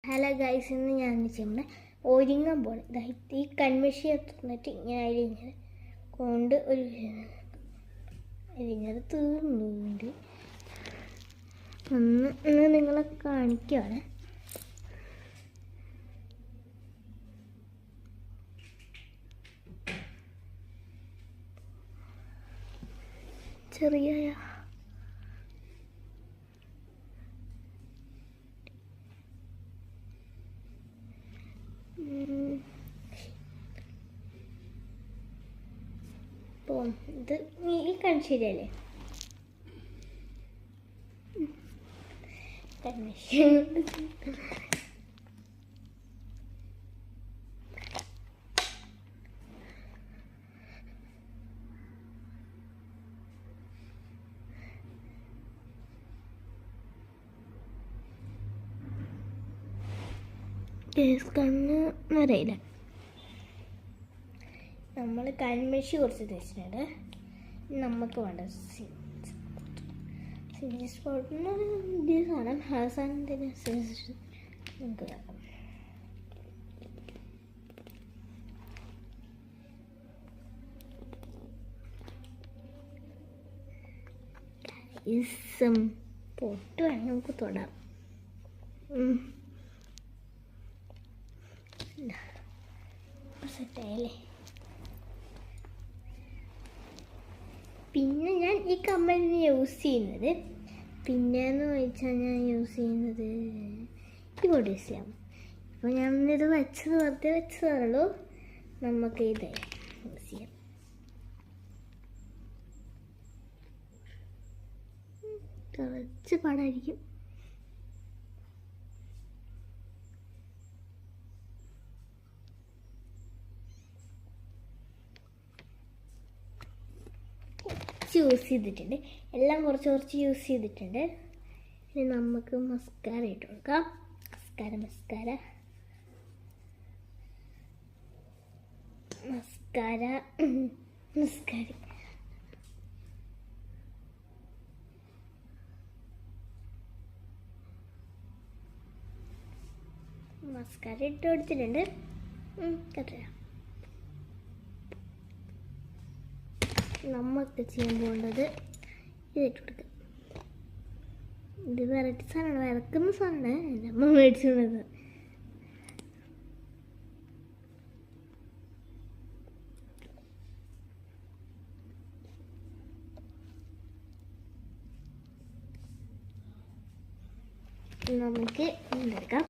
Hello guys, ഇന്ന് ഞാൻ നമ്മുടെ ഒരുങ്ങാൻ പോകണം. ഈ കൺമഷി എത്തുന്നിട്ട് ഇങ്ങനെ കൊണ്ട് ഒരു അരിഞ്ഞത് തീർന്നുണ്ട്. ഇന്ന് നിങ്ങളെ കാണിക്കുകയാണ്. ചെറിയ ഇത് ഈ കൺശരിയല്ലേ? കണ്ണ് നിറയില്ല. നമ്മൾ കൺമഷി കുറച്ച് തേച്ചിട്ടുണ്ട്. നമുക്ക് വേണ്ട സിഞ്ച് സ്പോട്ടിന് ഈ സാധനം സാധനത്തിന് നമുക്ക് വേണം. പൊട്ട് വേണമെങ്കിൽ നമുക്ക് തൊടാം. സെറ്റായല്ലേ? പിന്നെ ഞാൻ ഈ കമ്മലിന് യൂസ് ചെയ്യുന്നത് പിന്നെയെന്ന് വെച്ചാൽ ഞാൻ യൂസ് ചെയ്യുന്നത് ഇങ്ങോട്ട് യൂസ് ചെയ്യാം. അപ്പോൾ ഞാൻ ഇത് വെറുതെ വെച്ചതാണല്ലോ. നമുക്ക് ഇത് യൂസ് ചെയ്യാം. കുറച്ച് പാടായിരിക്കും. യൂസ് ചെയ്തിട്ടുണ്ട്, എല്ലാം കുറച്ച് യൂസ് ചെയ്തിട്ടുണ്ട്. ഇനി നമുക്ക് മസ്കാര ഇട്ട് കൊടുക്കാം. മസ്കാര ഇട്ട് കൊടുത്തിട്ടുണ്ട്. കറക്റ്റ്. നമുക്ക് ചെയ്യാൻ പോകേണ്ടത് ഇതിട്ട് കൊടുക്കുക. ഇത് വെറൈറ്റി സാധനമാണ്, വിറക്കുന്ന സാധനമാണ്. നമ്മൾ മേടിച്ചുകൊണ്ടത് നമുക്ക് എന്തെടുക്കാം.